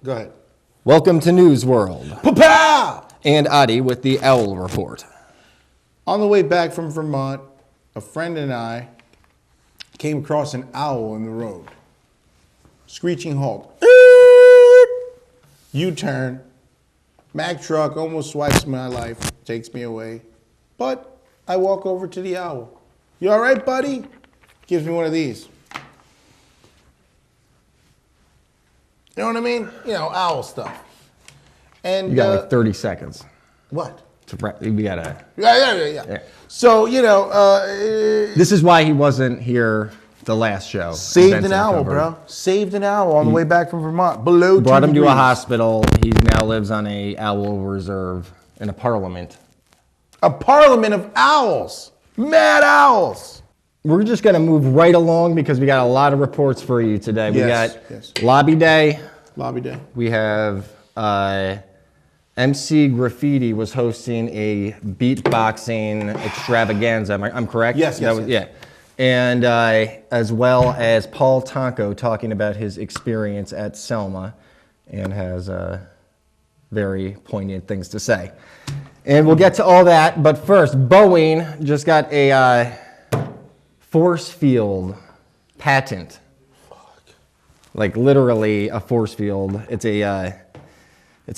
Go ahead. Welcome to News World. Pa-pow! And Oddy with the Owl Report. On the way back from Vermont, a friend and I came across an owl in the road. Screeching halt. U-turn. Mack truck almost swipes my life, takes me away. But I walk over to the owl. You all right, buddy? Gives me one of these. You know what I mean? You know, owl stuff. And You got like 30 seconds. What? We gotta. Yeah. So, you know, this is why he wasn't here the last show. Saved an owl, bro. Saved an owl on the way back from Vermont. Below 2 Brought him to degrees. a hospital. He now lives on a owl reserve in a parliament. A parliament of owls. Mad owls. We're just gonna move right along because we got a lot of reports for you today. We got Lobby Day. Lobby Day. We have Emcee Graffiti was hosting a beatboxing extravaganza. I'm correct? Yes. Yeah. And as well as Paul Tonko talking about his experience at Selma and has very poignant things to say. And we'll get to all that, but first, Boeing just got a force field patent. Fuck. Like literally a force field. It's a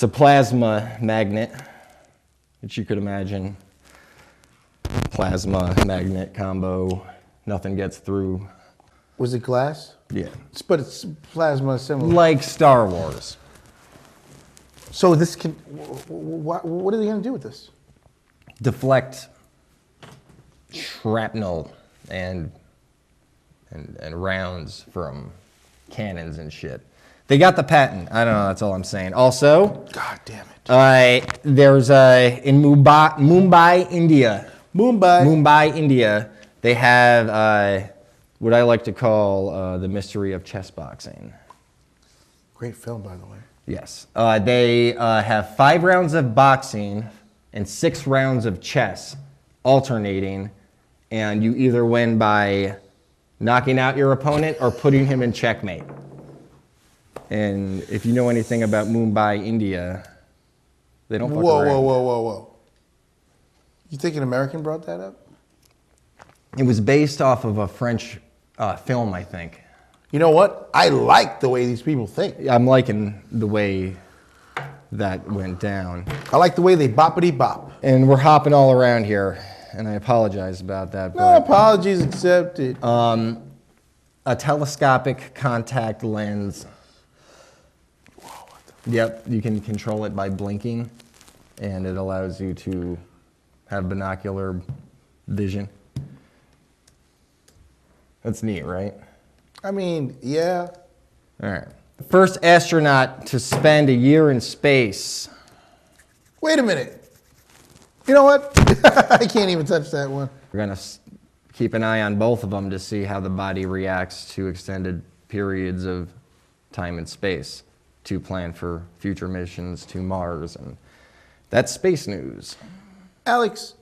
plasma magnet, which you could imagine. Plasma magnet combo. Nothing gets through. Was it glass? Yeah. But it's plasma similar. Like Star Wars. So this can, what are they going to do with this? Deflect shrapnel and rounds from cannons and shit. They got the patent. I don't know. That's all I'm saying. Also, God damn it. There's in Mumbai, India. Mumbai, India. They have what I like to call the mystery of chess boxing. Great film, by the way. Yes. They have 5 rounds of boxing and 6 rounds of chess alternating, and you either win by knocking out your opponent or putting him in checkmate. And if you know anything about Mumbai, India, they don't fuck around. Whoa. You think an American brought that up? It was based off of a French film, I think. You know what? I like the way these people think. I'm liking the way that went down. I like the way they boppity bop. And we're hopping all around here, and I apologize about that. No apologies accepted. A telescopic contact lens. Yep, you can control it by blinking, and it allows you to have binocular vision. That's neat, right? I mean, yeah. All right. First astronaut to spend a year in space. Wait a minute. You know what? I can't even touch that one. We're going to keep an eye on both of them to see how the body reacts to extended periods of time in space to plan for future missions to Mars. And that's space news. Alex,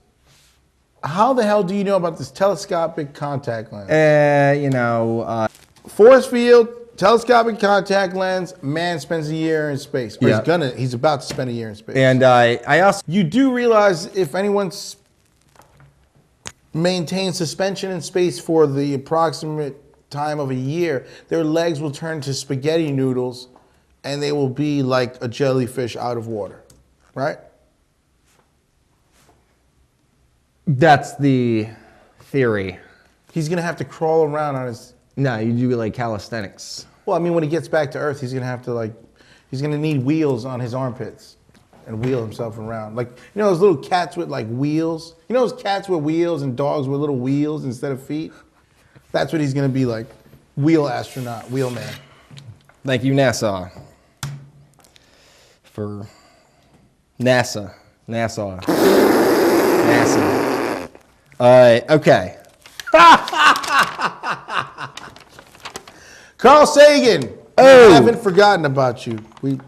how the hell do you know about this telescopic contact lens? Force field, telescopic contact lens, man spends a year in space. Or he's about to spend a year in space. And I also... You do realize if anyone maintains suspension in space for the approximate time of a year, their legs will turn to spaghetti noodles and they will be like a jellyfish out of water, right? That's the theory. He's gonna have to crawl around on his... No, you do like calisthenics. Well, I mean, when he gets back to Earth, he's gonna have to he's gonna need wheels on his armpits and wheel himself around. Like, you know those little cats with like wheels? You know those cats with wheels and dogs with little wheels instead of feet? That's what he's gonna be like. Wheel astronaut, wheel man. Thank you, NASA. For NASA. Okay. Carl Sagan. We haven't forgotten about you. We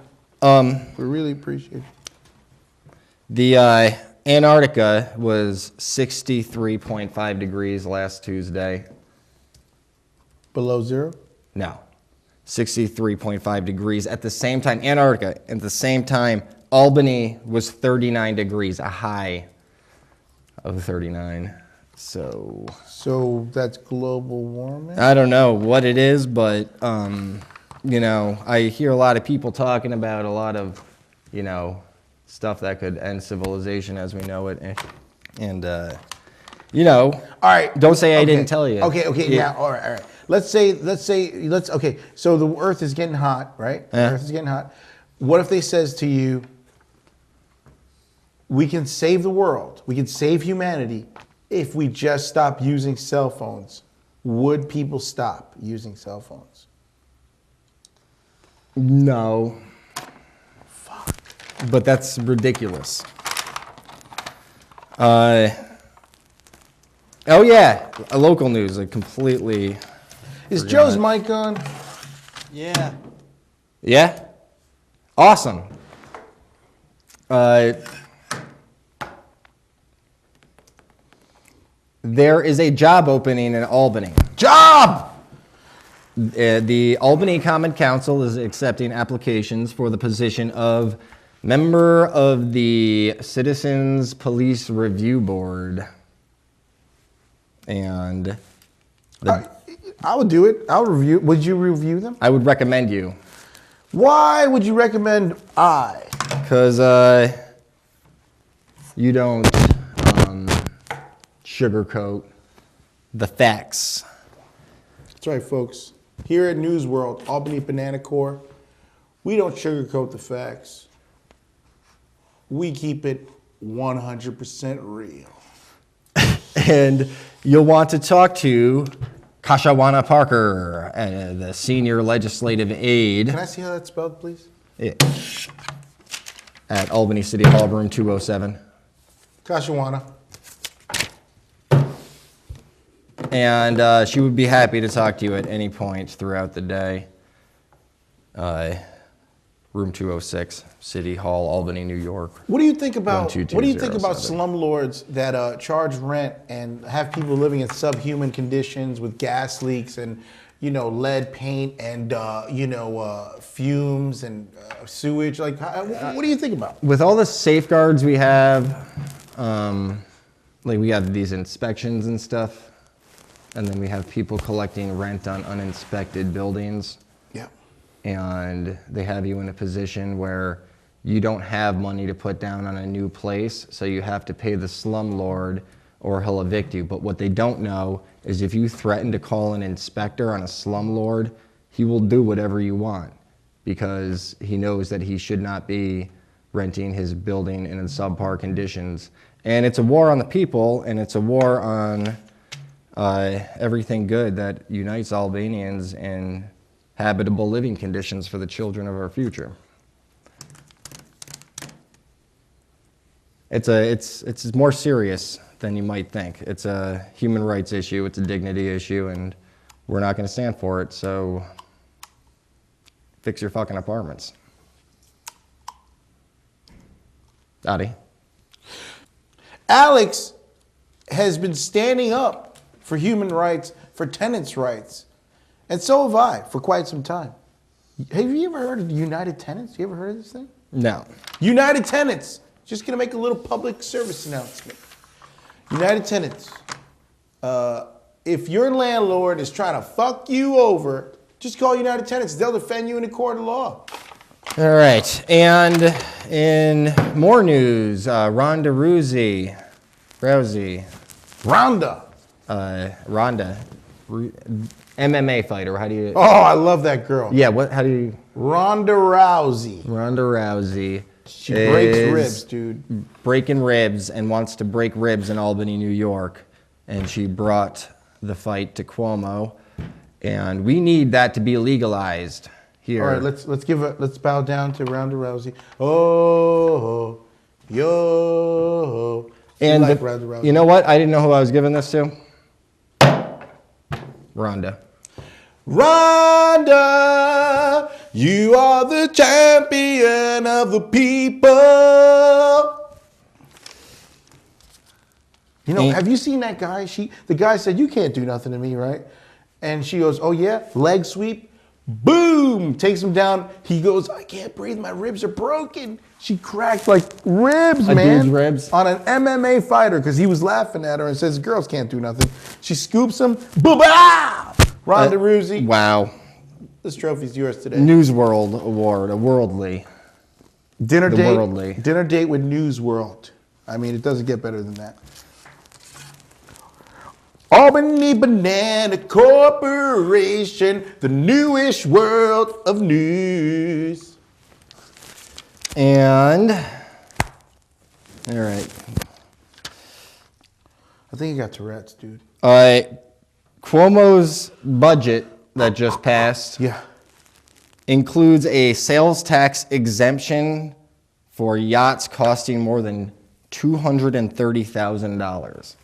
really appreciate you. The Antarctica was 63.5 degrees last Tuesday. Below zero? No. 63.5 degrees. At the same time, Antarctica, at the same time, Albany was 39 degrees, a high of 39. So that's global warming? I don't know what it is, but, you know, I hear a lot of people talking about a lot of, you know, stuff that could end civilization as we know it. And you know, all right. Don't say I didn't tell you. Okay, Yeah. now, all right. So the earth is getting hot, right? The earth is getting hot. What if they says to you, we can save the world, we can save humanity if we just stop using cell phones? Would people stop using cell phones? No. Fuck. But that's ridiculous. Oh yeah, a local news, like completely. Is Joe's mic on? Yeah. Yeah? Awesome. There is a job opening in Albany. Job! The Albany Common Council is accepting applications for the position of member of the Citizens Police Review Board. And I would do it. I'll review. Would you review them? I would recommend you. Why would you recommend I? Because you don't sugarcoat the facts. That's right, folks. Here at News World, Albany Banana Corps, we don't sugarcoat the facts. We keep it 100% real. And you'll want to talk to Kashawana Parker, the senior legislative aide. Can I see how that's spelled, please? Yeah. At Albany City Hall, room 207. Kashawana. And she would be happy to talk to you at any point throughout the day. Room 206, City Hall, Albany, New York. What do you think about 12207. slumlords that charge rent and have people living in subhuman conditions with gas leaks and, you know, lead paint and fumes and sewage? Like, what do you think about? With all the safeguards we have, like we have these inspections and stuff, and then we have people collecting rent on uninspected buildings. Yeah. And they have you in a position where you don't have money to put down on a new place, so you have to pay the slumlord or he'll evict you. But what they don't know is if you threaten to call an inspector on a slumlord, he will do whatever you want because he knows that he should not be renting his building in subpar conditions. And it's a war on the people, and it's a war on everything good that unites Albanians in habitable living conditions for the children of our future. It's more serious than you might think. It's a human rights issue, it's a dignity issue, and we're not going to stand for it, so fix your fucking apartments. Oddy? Alex has been standing up for human rights, for tenants' rights. And so have I for quite some time. Have you ever heard of United Tenants? You ever heard of this thing? No. United Tenants. Just going to make a little public service announcement. United Tenants. If your landlord is trying to fuck you over, just call United Tenants. They'll defend you in a court of law. All right. And in more news, Ronda Rousey. Ronda. MMA fighter. How do you? Oh, I love that girl. Yeah. What? How do you? Ronda Rousey. Ronda Rousey. She breaks ribs, dude. Breaking ribs and wants to break ribs in Albany, New York, and she brought the fight to Cuomo, and we need that to be legalized here. All right, let's bow down to Ronda Rousey. Oh, yo. And like Ronda Rousey. You know what? I didn't know who I was giving this to. Ronda. Ronda, you are the champion of the people. You know, have you seen that guy? The guy said, you can't do nothing to me, right? And she goes, oh yeah, leg sweep, Boom! Takes him down. He goes, I can't breathe. My ribs are broken. She cracked like ribs, A man. dude's ribs? On an MMA fighter because he was laughing at her and says, girls can't do nothing. She scoops him. Boom-ah! Ronda Rousey. Wow. This trophy's yours today. News World Award, a worldly. Dinner date. Worldly. Dinner date with News World. I mean, it doesn't get better than that. Albany Banana Corporation, the newish world of news. And, all right. I think you got Tourette's, dude. Cuomo's budget that just passed Yeah. includes a sales tax exemption for yachts costing more than $230,000.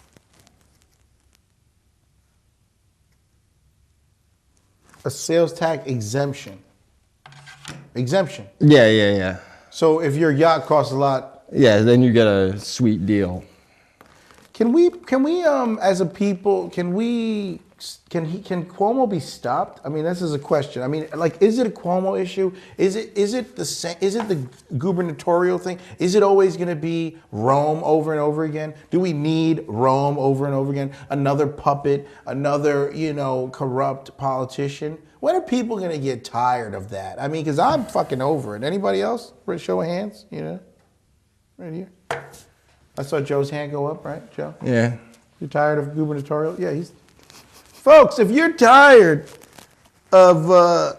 A sales tax exemption. Exemption. Yeah. So if your yacht costs a lot, Yeah, then you get a sweet deal. can we as a people, can Cuomo be stopped? I mean, this is a question. I mean, like, is it a Cuomo issue? Is it the gubernatorial thing? Is it always going to be Rome over and over again? Do we need Rome over and over again? Another puppet, another, corrupt politician? When are people going to get tired of that? I mean, because I'm fucking over it. Anybody else? Show of hands, right here. I saw Joe's hand go up, right, Joe? Yeah. You tired of gubernatorial? Yeah, Folks, if you're tired of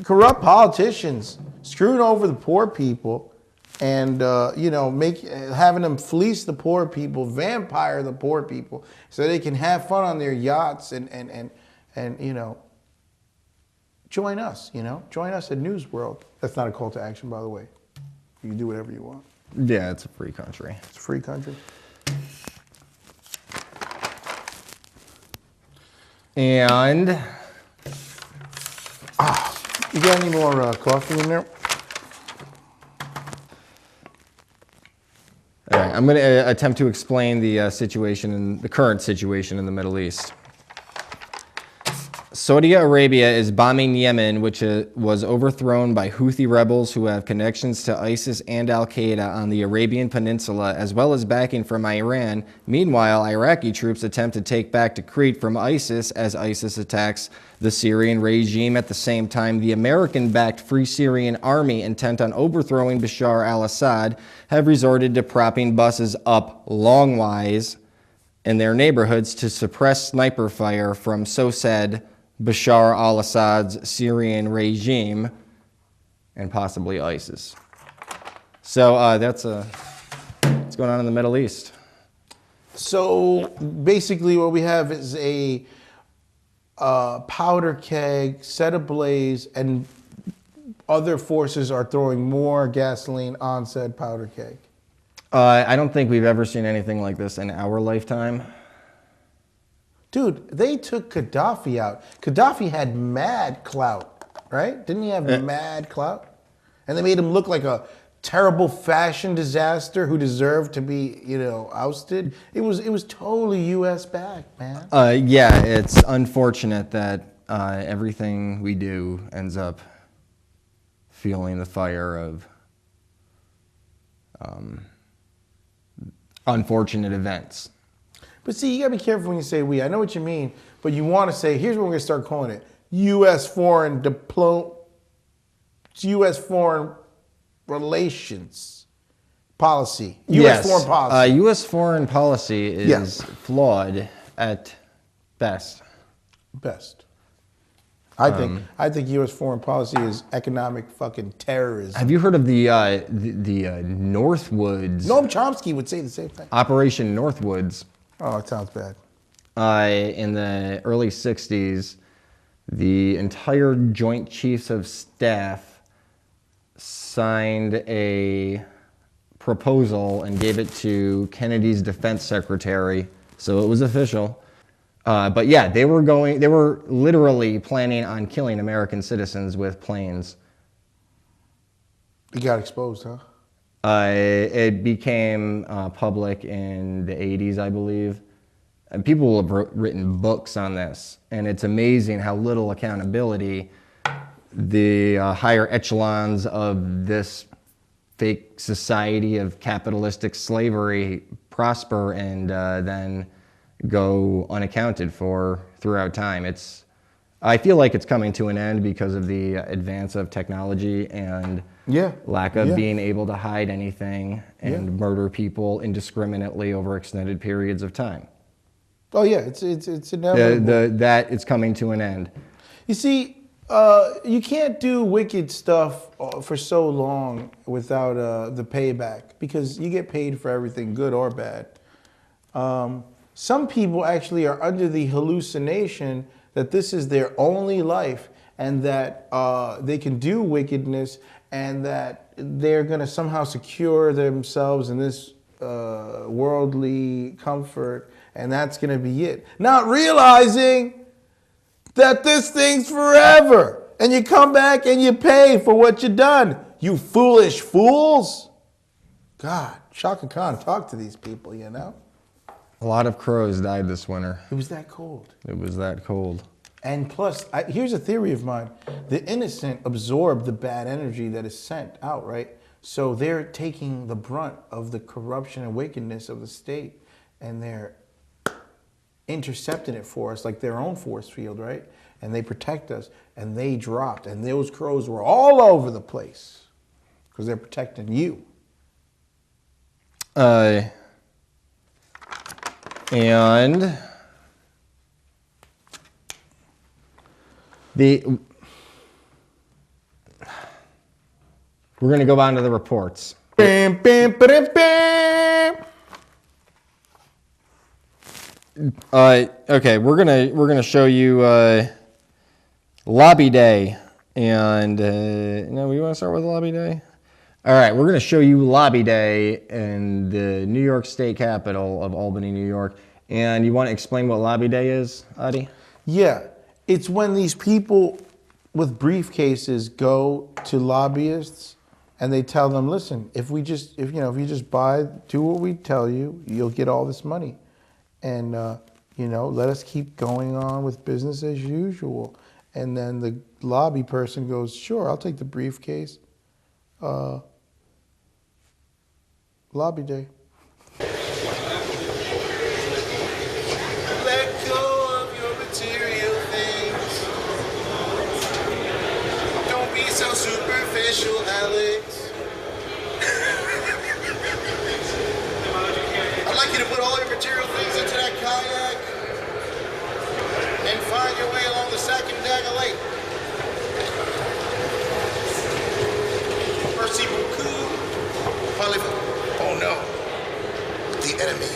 corrupt politicians screwing over the poor people and, having them fleece the poor people, vampire the poor people so they can have fun on their yachts and join us, Join us at News World. That's not a call to action, by the way. You can do whatever you want. Yeah, it's a free country. It's a free country. And You got any more coffee in there? all right, I'm going to attempt to explain the the current situation in the Middle East. Saudi Arabia is bombing Yemen, which was overthrown by Houthi rebels who have connections to ISIS and Al-Qaeda on the Arabian Peninsula, as well as backing from Iran. Meanwhile, Iraqi troops attempt to take back Tikrit from ISIS as ISIS attacks the Syrian regime. At the same time, the American-backed Free Syrian Army, intent on overthrowing Bashar al-Assad, have resorted to propping buses up longwise in their neighborhoods to suppress sniper fire from, so said, Bashar al-Assad's Syrian regime and possibly ISIS. So that's what's going on in the Middle East. So basically what we have is a powder keg set ablaze, and other forces are throwing more gasoline on said powder keg. I don't think we've ever seen anything like this in our lifetime. Dude, they took Gaddafi out. Gaddafi had mad clout, right? Didn't he have mad clout? And they made him look like a terrible fashion disaster who deserved to be, ousted. It was totally U.S. backed, man. Yeah, it's unfortunate that everything we do ends up feeling the fire of unfortunate events. But see, you gotta be careful when you say we. I know what you mean, but you want to say, here's what we're gonna start calling it: U.S. foreign relations policy. U.S. foreign policy. U.S. foreign policy is flawed at best. Best. I think U.S. foreign policy is economic fucking terrorism. Have you heard of the Northwoods? Noam Chomsky would say the same thing. Operation Northwoods. Oh, it sounds bad. In the early 60s, the entire Joint Chiefs of Staff signed a proposal and gave it to Kennedy's defense secretary, so it was official. But yeah, they were literally planning on killing American citizens with planes. It got exposed, huh? It became public in the 80s, I believe. And people have written books on this, and it's amazing how little accountability the higher echelons of this fake society of capitalistic slavery prosper and then go unaccounted for throughout time. I feel like it's coming to an end because of the advance of technology and lack of being able to hide anything and murder people indiscriminately over extended periods of time. Oh yeah, it's inevitable. That it's coming to an end. You see, you can't do wicked stuff for so long without the payback, because you get paid for everything, good or bad. Some people actually are under the hallucination that this is their only life and that they can do wickedness and that they're going to somehow secure themselves in this worldly comfort, and that's going to be it. Not realizing that this thing's forever, and you come back and you pay for what you done. You foolish fools. God, Shaka Khan, talk to these people, you know? A lot of crows died this winter. It was that cold. It was that cold. And plus, here's a theory of mine. The innocent absorb the bad energy that is sent out, right? So they're taking the brunt of the corruption and wickedness of the state, and they're intercepting it for us like their own force field, right? And they protect us, and they dropped, and those crows were all over the place because they're protecting you. And we're going to go on to the reports. Bam, bam, ba-dam, bam. Okay, we're gonna show you Lobby Day, and no, we want to start with Lobby Day. All right, we're gonna show you Lobby Day in the New York State Capitol of Albany, New York. And you want to explain what Lobby Day is, Oddy? Yeah, it's when these people with briefcases go to lobbyists and they tell them, listen, if you just do what we tell you, you'll get all this money. And, let us keep going on with business as usual. And then the lobby person goes, sure, I'll take the briefcase. Lobby Day. Let go of your material things. Don't be so superficial, Alex. I'd like you to put all your material things into that kayak and find your way along the Sacandaga Lake. Merci beaucoup. Oh no, the enemy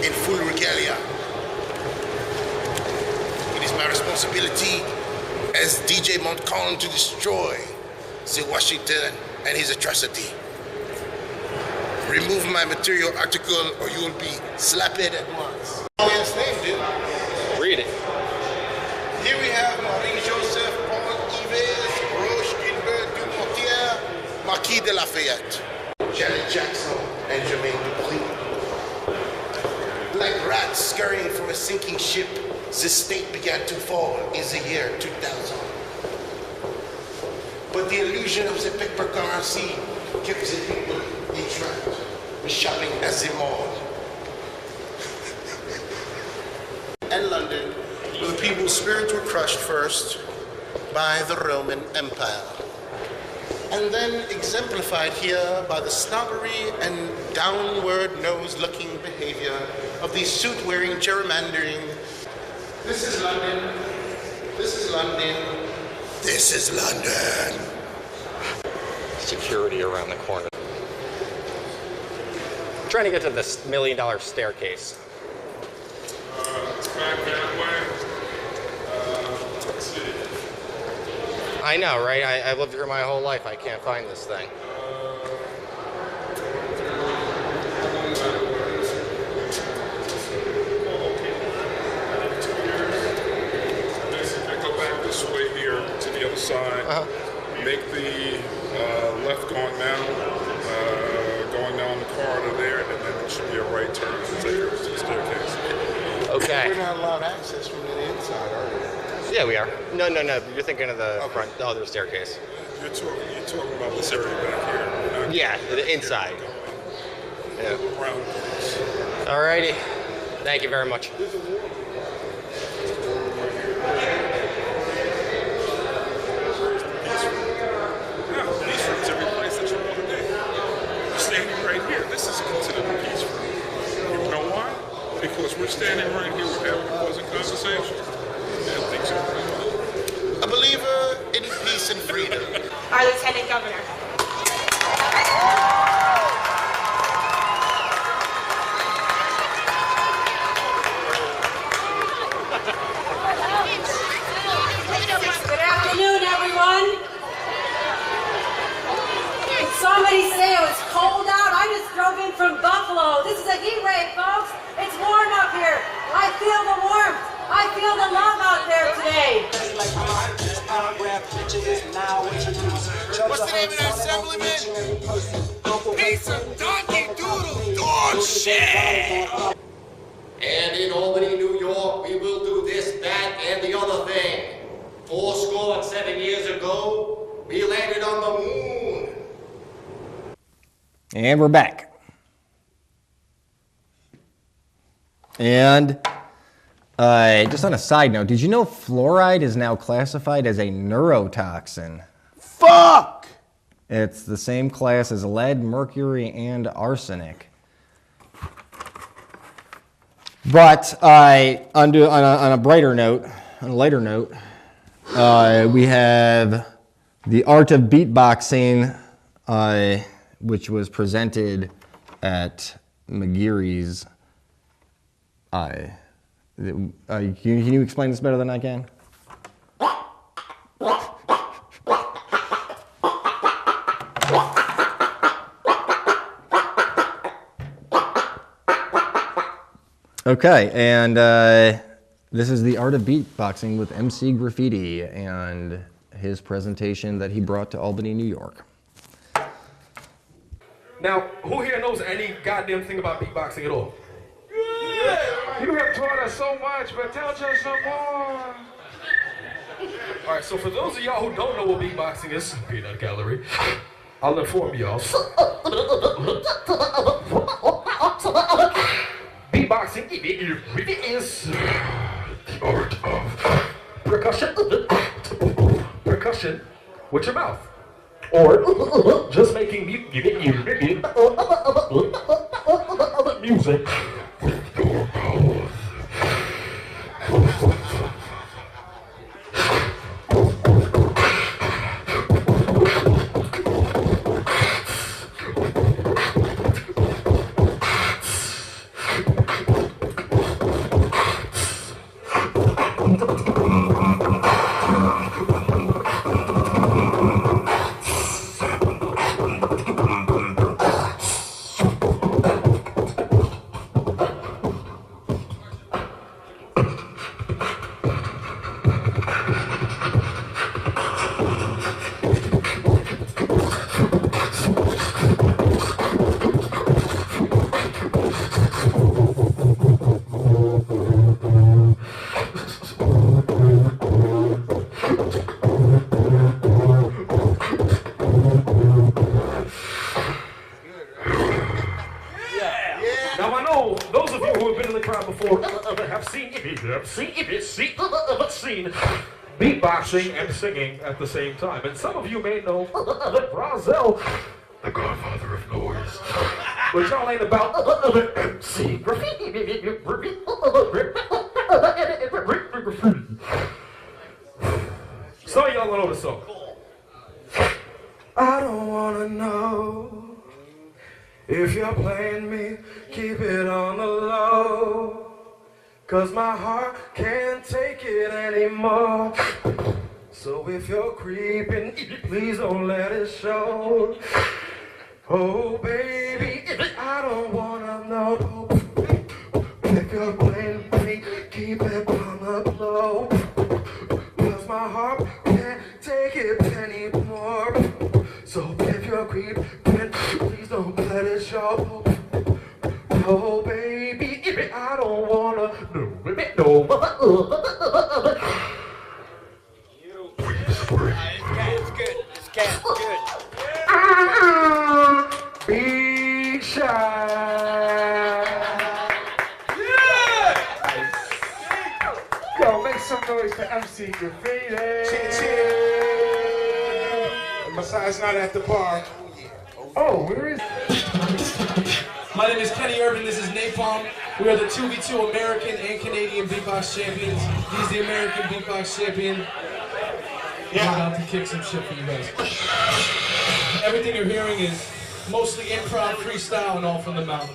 in full regalia. It is my responsibility as DJ Montcalm to destroy Sir Washington and his atrocity. Remove my material article or you will be slapped at once. Last name, dude. Read it. Here we have Marie-Joseph Paul Yves Roche Gilbert Dumontier, Marquis de Lafayette, Janet Jackson, and Jermaine Dupri. Like rats scurrying from a sinking ship, the state began to fall in the year 2000. But the illusion of the paper currency kept the people entrapped, shopping at the mall. And London, where the people's spirits were crushed first by the Roman Empire, and then exemplified here by the snobbery and downward nose-looking behavior of the suit-wearing gerrymandering. This is London. This is London. This is London. Security around the corner. Trying to get to this $1 million staircase. It's back that way. Let's see. I know, right? I've lived here my whole life. I can't find this thing. Basically, go back this way here to the other side. Make the left going down the corridor there, and then it should be a right turn to take you to the staircase. Okay. We're not allowed access from the inside, are we? Yeah, we are. No. You're thinking of the front, the other staircase. You're talking about this area back here. Yeah, the inside. Yeah. Around. Alrighty. Thank you very much. Because we're standing right here, we're having a pleasant conversation, and things are going well. A believer in peace and freedom. Our Lieutenant Governor. Good afternoon, everyone. Did somebody say it was cold out? I just drove in from Buffalo. This is a heat wave, folks. It's warm up here. I feel the warmth. I feel the love out there today. What's the name of that assemblyman? Piece of donkey doodle dog shit! And in Albany, New York, we will do this, that, and the other thing. 7 years ago, we landed on the moon. And we're back. And just on a side note, did you know fluoride is now classified as a neurotoxin? Fuck! It's the same class as lead, mercury, and arsenic. But on a brighter note, on a lighter note, we have the art of beatboxing, which was presented at McGeary's. Can you explain this better than I can? Okay, and this is the art of beatboxing with Emcee Graffiti and his presentation that he brought to Albany, New York. Now, who here knows any goddamn thing about beatboxing at all? You have taught us so much, but tell us some more. All right, so for those of y'all who don't know what beatboxing is, peanut gallery, I'll inform y'all. Beatboxing is the art of percussion with your mouth, or just making music with your mouth. Beatboxing and singing at the same time. And some of you may know Roselle, the godfather of noise. But y'all ain't about Emcee Graffiti. Some of y'all don't know the song. I don't wanna know if you're playing me, keep it on the low. 'Cause my heart can't take it anymore. So if you're creeping, please don't let it show. Oh baby, I don't wanna know. If you're playing me, keep it on the low. 'Cause my heart can't take it anymore. So if you're creeping, please don't let it show. Oh baby, I don't wanna know. noise for Emcee Graffiti. Cheer, cheer. Besides, not at the bar. Oh, where is... My name is Kenny Urban, this is Napalm. We are the 2v2 American and Canadian beatbox champions. He's the American beatbox champion. I'm about to kick some shit for you guys. Everything you're hearing is mostly improv, freestyle, and all from the mouth.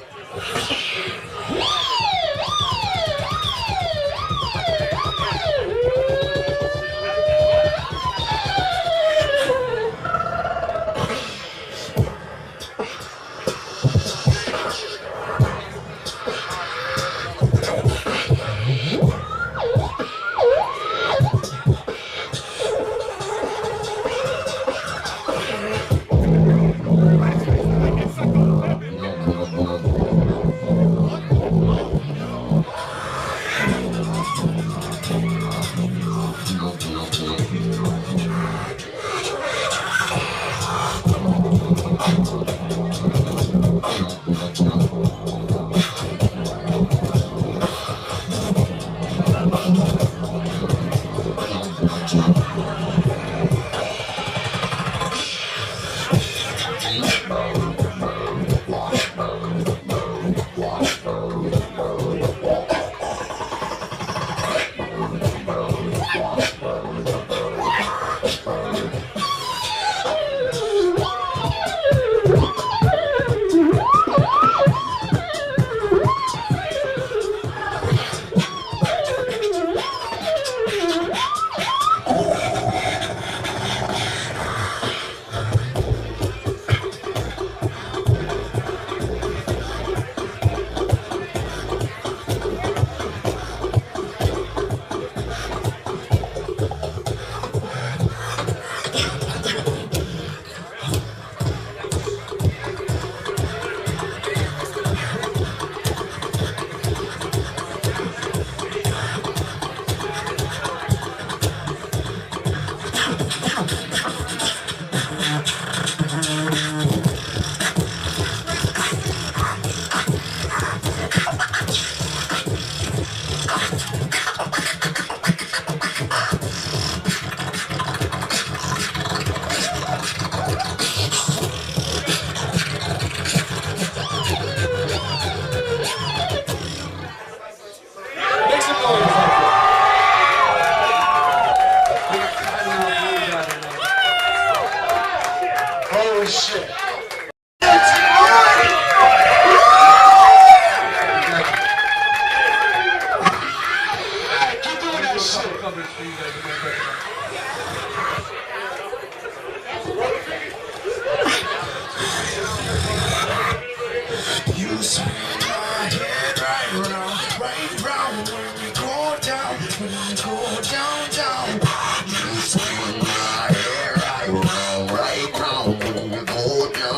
Holy shit. Keep doing that shit. You spin my head right round when you go down, down. You spin my head right round when you go down.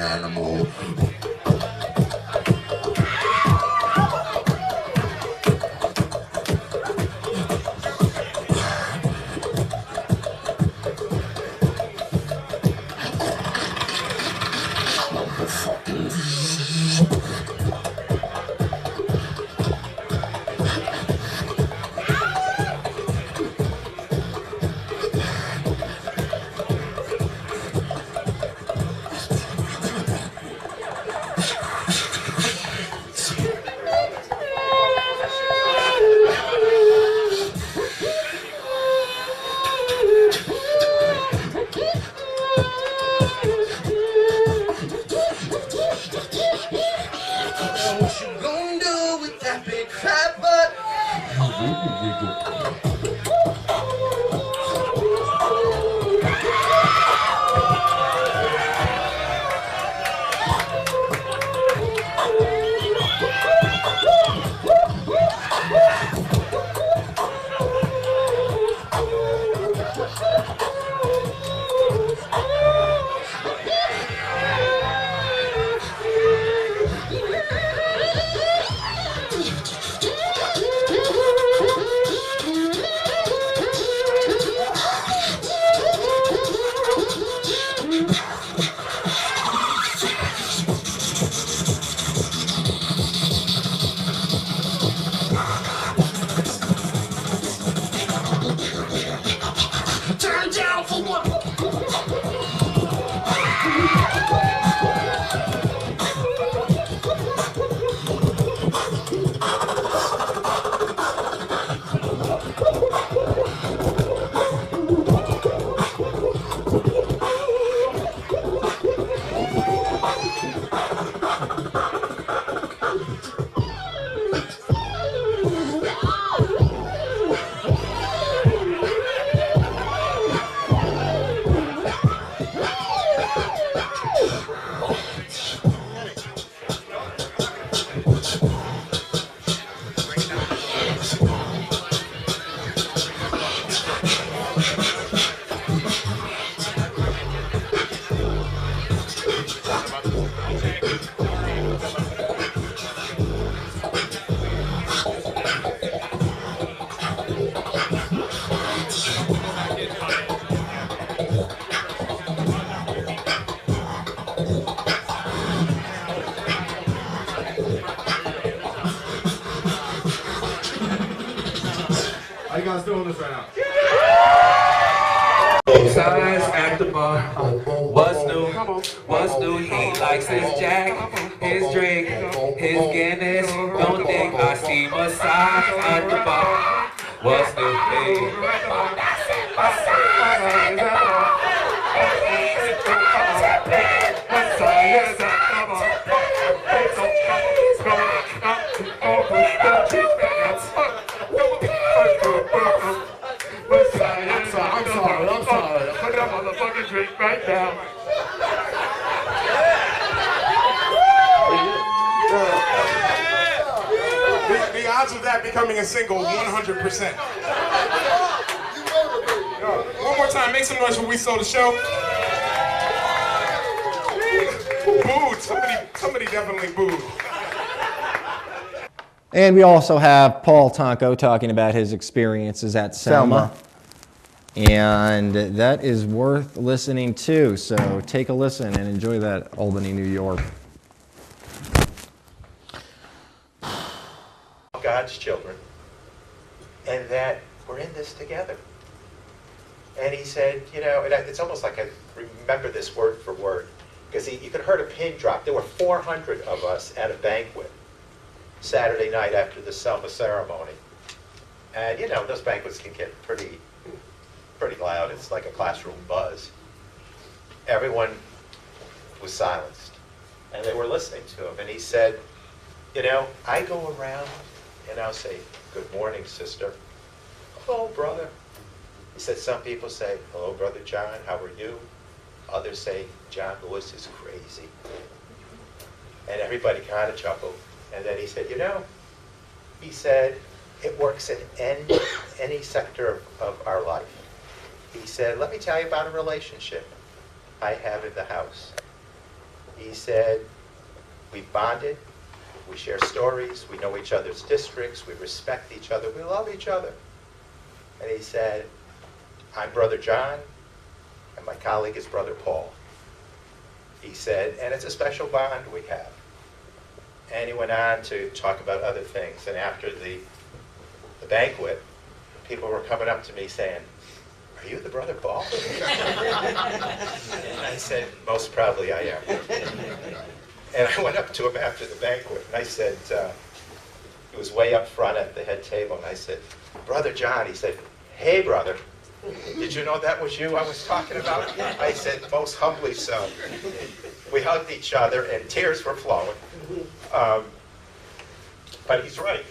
animal. guys doing this right now? Size at the bar. What's new? What's new? He likes his Jack, his drink, his Guinness. Don't think I see massage at the bar. What's new? Hey. I'm sorry. Put that motherfucking drink right down. The odds of that becoming a single, 100%. One more time, make some noise when we sold the show. Booed. Somebody definitely booed. And we also have Paul Tonko talking about his experiences at Selma. And that is worth listening to, so take a listen and enjoy that, Albany, New York. God's children, and that we're in this together. And he said, you know, and it's almost like I remember this word for word, because you could have heard a pin drop. There were 400 of us at a banquet Saturday night after the Selma ceremony. And, you know, those banquets can get pretty loud. It's like a classroom buzz. Everyone was silenced, and they were listening to him. And he said, you know, I go around and I'll say, good morning, sister. Hello, brother. He said, some people say, hello, Brother John, how are you? Others say, John Lewis is crazy. And everybody kind of chuckled. And then he said, you know, he said, it works in any sector of our life. He said, let me tell you about a relationship I have in the house. He said, we bonded, we share stories, we know each other's districts, we respect each other, we love each other. And he said, I'm Brother John, and my colleague is Brother Paul. He said, and it's a special bond we have. And he went on to talk about other things. And after the banquet, people were coming up to me saying, are you the Brother Paul? And I said, most probably I am. And I went up to him after the banquet, and I said, he was way up front at the head table, and I said, Brother John, he said, hey, brother, did you know that was you I was talking about? I said, most humbly so. We hugged each other, and tears were flowing. But he's right.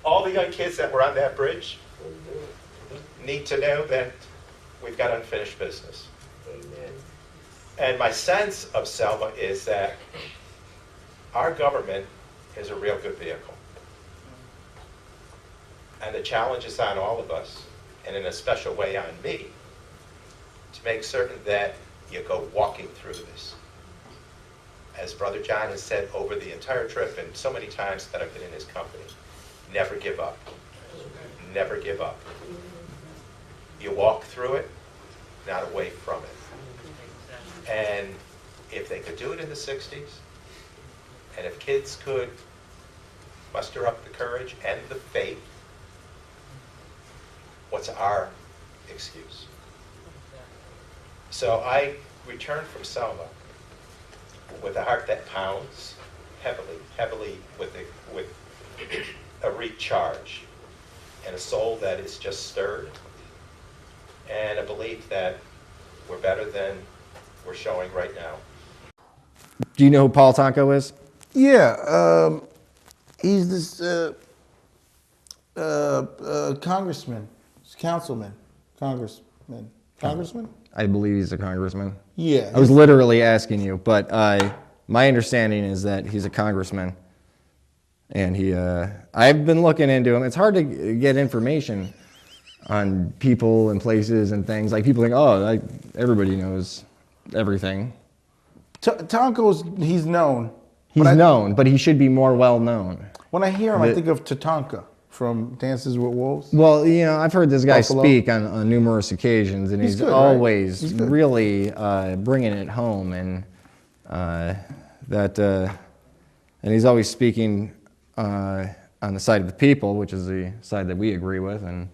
All the young kids that were on that bridge need to know that we've got unfinished business. Amen. And my sense of Selma is that our government is a real good vehicle. And the challenge is on all of us, and in a special way on me, to make certain that you go walking through this. As Brother John has said over the entire trip, and so many times that I've been in his company, never give up. Never give up. You walk through it, not away from it. And if they could do it in the 60s, and if kids could muster up the courage and the faith, what's our excuse? So I returned from Selma with a heart that pounds heavily with a recharge, and a soul that is just stirred, and a belief that we're better than we're showing right now. Do you know who Paul Tonko is? Yeah, he's this congressman, congressman. I believe he's a congressman. Yeah. I was literally asking you, but my understanding is that he's a congressman. And I've been looking into him. It's hard to get information on people and places and things. Like people think, oh, everybody knows everything. Tonko's, he's known. He's known, but he should be more well known. When I hear him, I think of Tatanka from Dances with Wolves. Well, you know, I've heard this guy speak on numerous occasions, and he's good, always right? really bringing it home, and and he's always speaking on the side of the people, which is the side that we agree with, and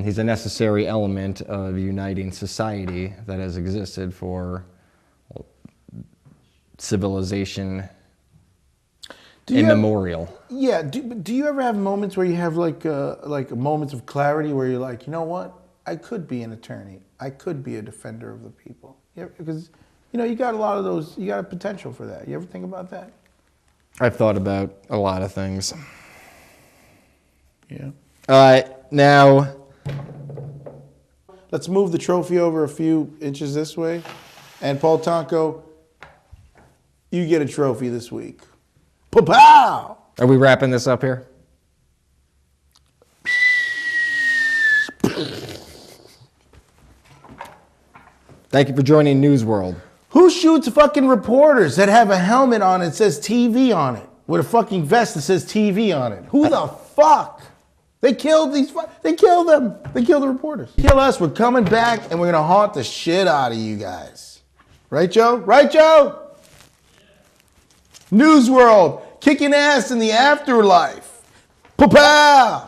he's a necessary element of uniting society that has existed for civilization immemorial. Yeah. Do you ever have moments where you have like moments of clarity where you're like, you know what? I could be an attorney. I could be a defender of the people. Because you got a lot of those. You got a potential for that. You ever think about that? I've thought about a lot of things. Yeah. Now, let's move the trophy over a few inches this way. And Paul Tonko, you get a trophy this week. Pa-pow! Are we wrapping this up here? Thank you for joining News World. Who shoots fucking reporters that have a helmet on that says TV on it? With a fucking vest that says TV on it? Who the fuck? They killed they killed them. They killed the reporters. Kill us, we're coming back and we're gonna haunt the shit out of you guys. Right, Joe? Right, Joe? News World, kicking ass in the afterlife. Pa-pow!